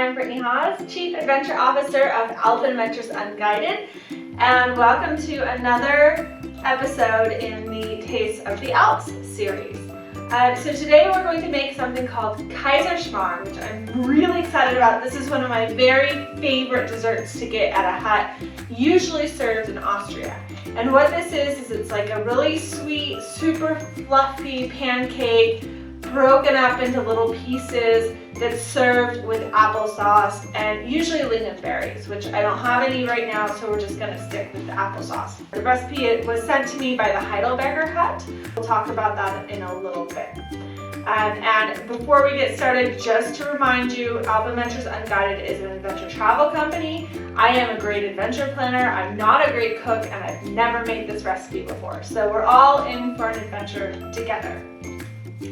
I'm Brittany Haas, Chief Adventure Officer of Alpenventures Unguided, and welcome to another episode in the Taste of the Alps series. So today we're going to make something called Kaiserschmarrn, which I'm really excited about. This is one of my very favorite desserts to get at a hut, usually served in Austria. And what this is it's like a really sweet, super fluffy pancake broken up into little pieces that's served with applesauce and usually lingonberries, which I don't have any right now, so we're just going to stick with the applesauce. The recipe was sent to me by the Heidelberger Hut. We'll talk about that in a little bit. And before we get started, just to remind you, Alpenventures Unguided is an adventure travel company. I am a great adventure planner. I'm not a great cook, and I've never made this recipe before. So we're all in for an adventure together.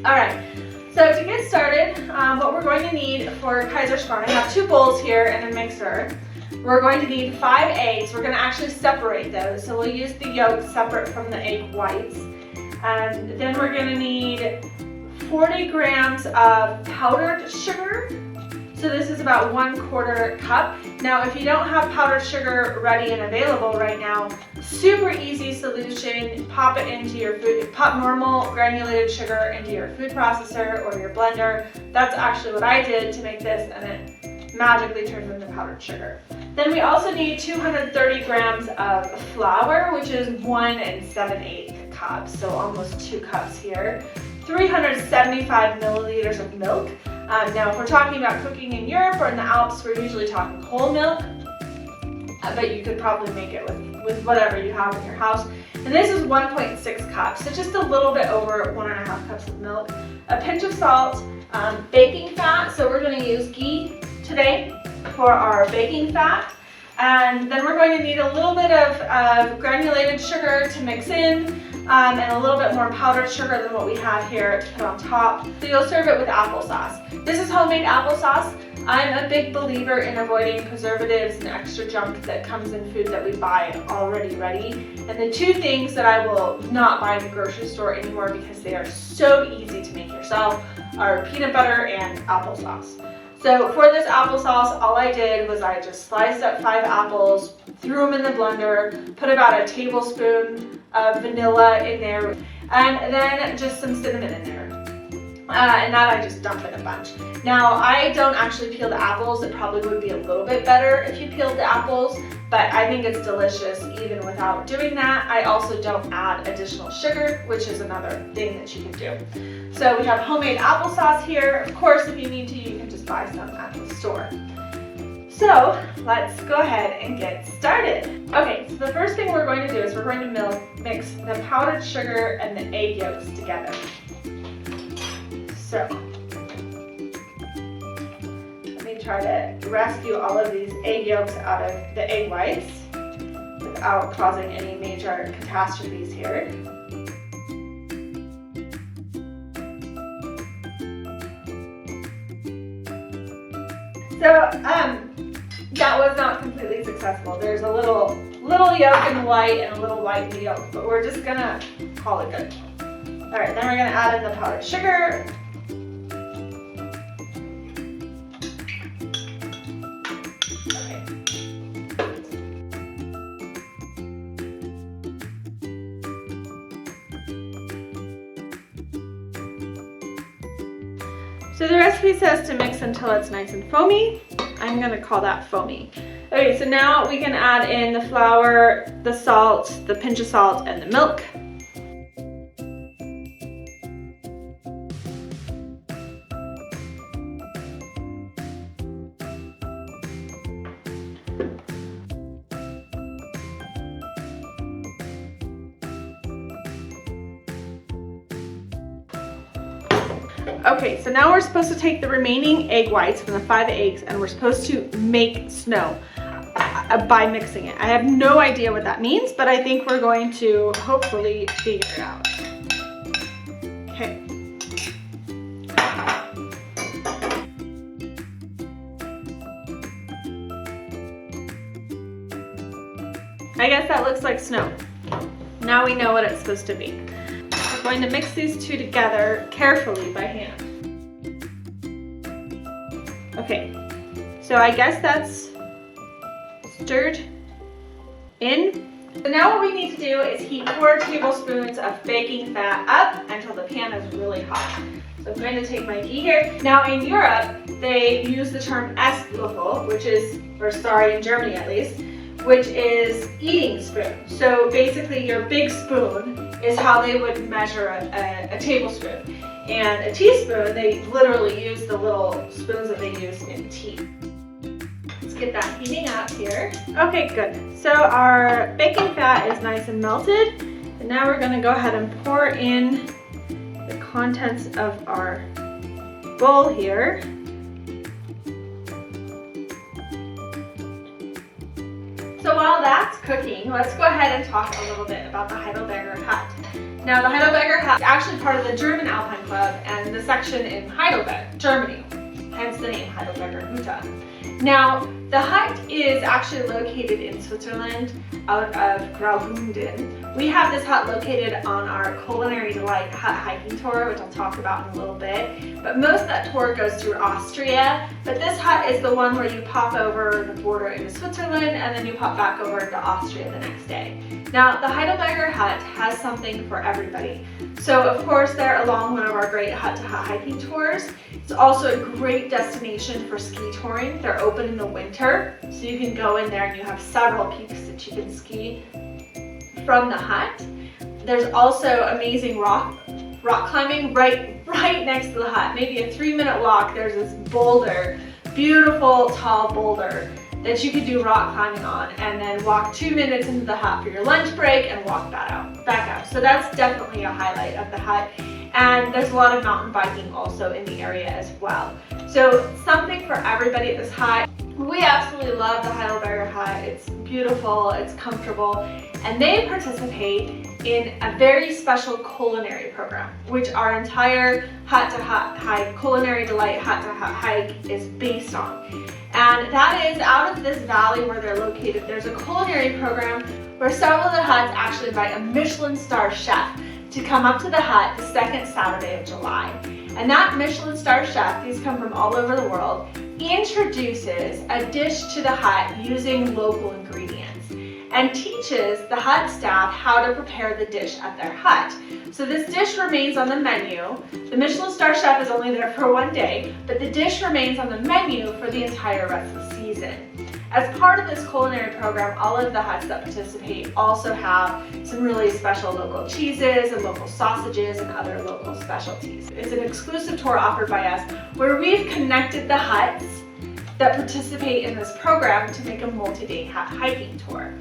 All right, so to get started, what we're going to need for Kaiserschmarrn, I have 2 bowls here and a mixer. We're going to need 5 eggs. We're going to actually separate those, so we'll use the yolks separate from the egg whites. And then we're going to need 40 grams of powdered sugar. So this is about 1/4 cup. Now, if you don't have powdered sugar ready and available right now, super easy solution. Pop it into your food. Pop normal granulated sugar into your food processor or your blender. That's actually what I did to make this, and it magically turns into powdered sugar. Then we also need 230 grams of flour, which is 1 7/8 cups, so almost 2 cups here. 375 milliliters of milk. Now, if we're talking about cooking in Europe or in the Alps, we're usually talking whole milk, but you could probably make it with whatever you have in your house. And this is 1.6 cups, so just a little bit over 1.5 cups of milk. A pinch of salt, baking fat, so we're going to use ghee today for our baking fat. And then we're going to need a little bit of granulated sugar to mix in, and a little bit more powdered sugar than what we have here to put on top. So you'll serve it with applesauce. This is homemade applesauce. I'm a big believer in avoiding preservatives and extra junk that comes in food that we buy already ready. And the 2 things that I will not buy in the grocery store anymore because they are so easy to make yourself are peanut butter and applesauce. So for this applesauce, all I did was I just sliced up 5 apples, threw them in the blender, put about a tablespoon of vanilla in there, and then just some cinnamon in there. And that I just dump in a bunch. Now, I don't actually peel the apples. It probably would be a little bit better if you peeled the apples, but I think it's delicious even without doing that. I also don't add additional sugar, which is another thing that you can do. So we have homemade applesauce here. Of course, if you need to, you can just buy some at the store. So let's go ahead and get started. Okay, so the first thing we're going to do is we're going to mix the powdered sugar and the egg yolks together. So let me try to rescue all of these egg yolks out of the egg whites without causing any major catastrophes here. So that was not completely successful. There's a little yolk in the white and a little white in the yolk, but we're just gonna call it good. All right, then we're gonna add in the powdered sugar. So the recipe says to mix until it's nice and foamy. I'm going to call that foamy. Okay, so now we can add in the flour, the salt, the pinch of salt, and the milk. Okay, so now we're supposed to take the remaining egg whites from the 5 eggs and we're supposed to make snow by mixing it. I have no idea what that means, but I think we're going to hopefully figure it out. Okay. I guess that looks like snow. Now we know what it's supposed to be. We're going to mix these 2 together carefully by hand. Okay, So I guess that's stirred in. So now what we need to do is heat 4 tablespoons of baking fat up until the pan is really hot. So I'm going to take my ghee here. Now in Europe, they use the term Esslöffel, which is, or sorry, in Germany at least, which is eating spoon. So basically your big spoon is how they would measure a tablespoon. And a teaspoon, they literally use the little spoons that they use in tea. Let's get that heating up here. Okay, good. So our baking fat is nice and melted. And now we're gonna go ahead and pour in the contents of our bowl here. So while that's cooking, let's go ahead and talk a little bit about the Heidelberger Hut. Now the Heidelberger Hut is actually part of the German Alpine Club and the section in Heidelberg, Germany, hence the name Heidelberger Hütte. Now the hut is actually located in Switzerland out of Graubünden. We have this hut located on our Culinary Delight hut hiking tour, which I'll talk about in a little bit. But most of that tour goes through Austria, but this hut is the one where you pop over the border into Switzerland and then you pop back over into Austria the next day. Now the Heidelberger Hut has something for everybody. So of course they're along one of our great hut-to-hut hiking tours. It's also a great destination for ski touring. They're open in the winter, so you can go in there and you have several peaks that you can ski from the hut. There's also amazing rock climbing right next to the hut. Maybe a 3-minute walk, there's this boulder, beautiful tall boulder that you could do rock climbing on, and then walk 2 minutes into the hut for your lunch break and walk back out. So that's definitely a highlight of the hut. And there's a lot of mountain biking also in the area as well. So something for everybody at this hut. We absolutely love the Heidelberger Hut. It's beautiful, it's comfortable, and they participate in a very special culinary program, which our entire hut-to-hut hike, Culinary Delight hut-to-hut hike is based on. And that is out of this valley where they're located. There's a culinary program where several of the huts actually invite a Michelin star chef to come up to the hut the second Saturday of July. And that Michelin star chef, these come from all over the world, introduces a dish to the hut using local ingredients and teaches the hut staff how to prepare the dish at their hut. So this dish remains on the menu. The Michelin star chef is only there for 1 day, but the dish remains on the menu for the entire rest of the season. As part of this culinary program, all of the huts that participate also have some really special local cheeses and local sausages and other local specialties. It's an exclusive tour offered by us where we've connected the huts that participate in this program to make a multi-day hut hiking tour.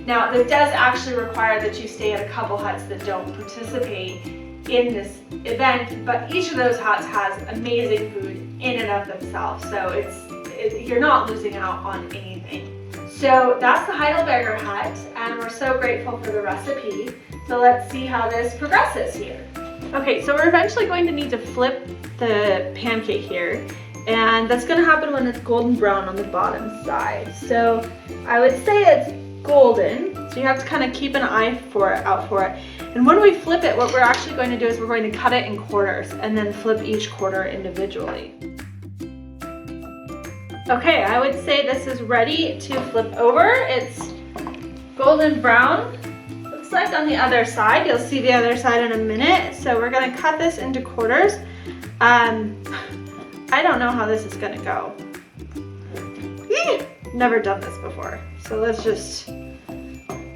Now, this does actually require that you stay at a couple huts that don't participate in this event, but each of those huts has amazing food in and of themselves, so you're not losing out on anything. So that's the Heidelberger Hut, and we're so grateful for the recipe. So let's see how this progresses here. Okay, so we're eventually going to need to flip the pancake here, and that's going to happen when it's golden brown on the bottom side. So I would say it's golden, so you have to kind of keep an eye out for it. And when we flip it, what we're actually going to do is we're going to cut it in quarters and then flip each quarter individually. Okay, I would say this is ready to flip over. It's golden brown. Looks like on the other side. You'll see the other side in a minute. So we're gonna cut this into quarters. I don't know how this is gonna go. Never done this before. So let's just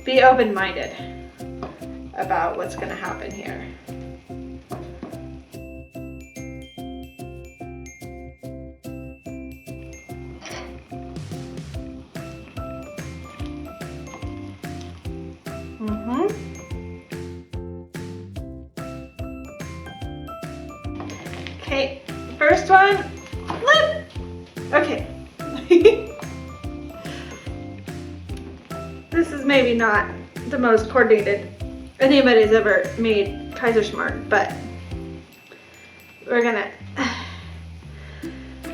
be open-minded about what's gonna happen here. Okay, first one, flip. Okay. This is maybe not the most coordinated anybody's ever made Kaiserschmarrn, but we're gonna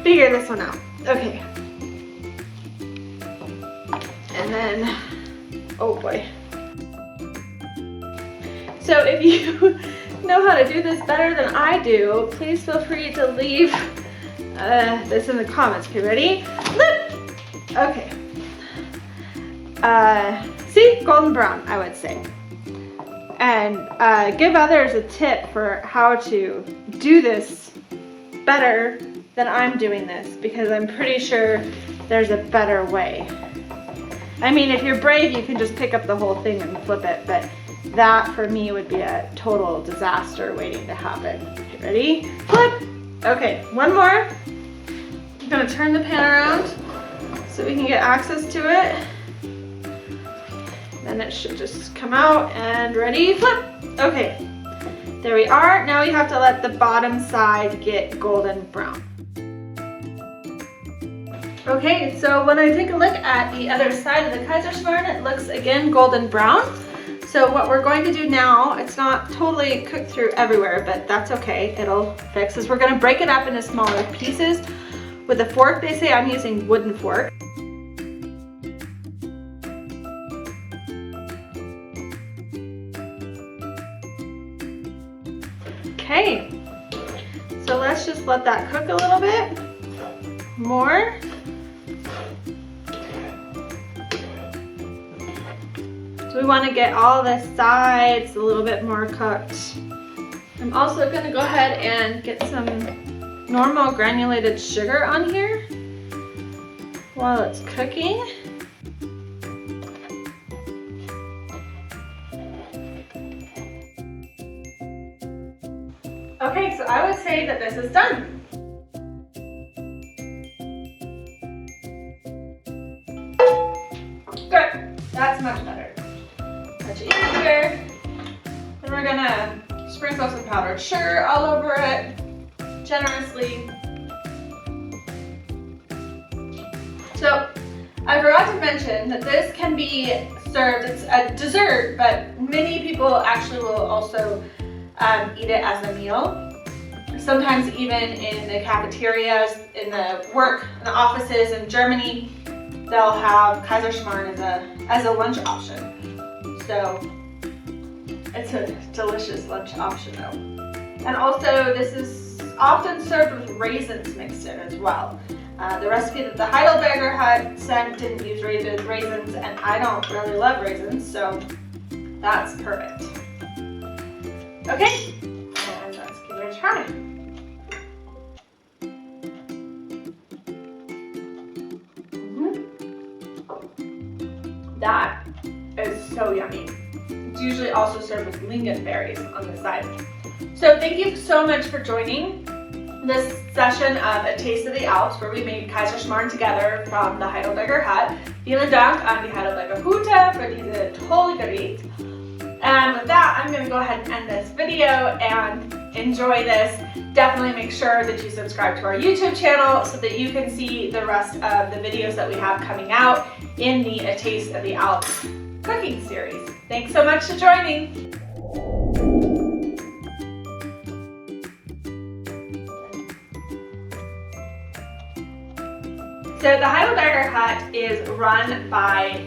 figure this one out. Okay. And then, oh boy. So if you know how to do this better than I do, please feel free to leave this in the comments. Okay, ready? Flip! Okay. See, golden brown, I would say. And give others a tip for how to do this better than I'm doing this, because I'm pretty sure there's a better way. I mean, if you're brave, you can just pick up the whole thing and flip it, but that for me would be a total disaster waiting to happen. Okay, ready? Flip! Okay, one more. I'm gonna turn the pan around so we can get access to it. Then it should just come out, and ready, flip. Okay, there we are. Now we have to let the bottom side get golden brown. Okay, so when I take a look at the other side of the Kaiserschmarrn, it looks again golden brown. So what we're going to do now, it's not totally cooked through everywhere, but that's okay, it'll fix, is we're gonna break it up into smaller pieces. With a fork, they say I'm using wooden fork. Okay, so let's just let that cook a little bit more. So we want to get all the sides a little bit more cooked. I'm also going to go ahead and get some normal granulated sugar on here while it's cooking. Okay, so I would say that this is done. Good, that's much better. Much easier. Then we're gonna sprinkle some powdered sugar all over it, generously. So, I forgot to mention that this can be served, it's a dessert, but many people actually will also eat it as a meal. Sometimes even in the cafeterias, in the offices in Germany, they'll have Kaiserschmarrn as a lunch option. So it's a delicious lunch option though. And also this is often served with raisins mixed in as well. The recipe that the Heidelberger Hut sent didn't use raisins, and I don't really love raisins, so that's perfect. Okay, and let's give it a try. That is so yummy. It's usually also served with Lingonberries on the side. So thank you so much for joining this session of A Taste of the Alps, where we made Kaiserschmarrn together from the Heidelberger Hut. Vielen Dank an die Heidelberger Hütte für diese tolle Gericht. And with that, I'm going to go ahead and end this video and enjoy this. Definitely make sure that you subscribe to our YouTube channel so that you can see the rest of the videos that we have coming out in the A Taste of the Alps cooking series. Thanks so much for joining. So the Heidelberger Hut is run by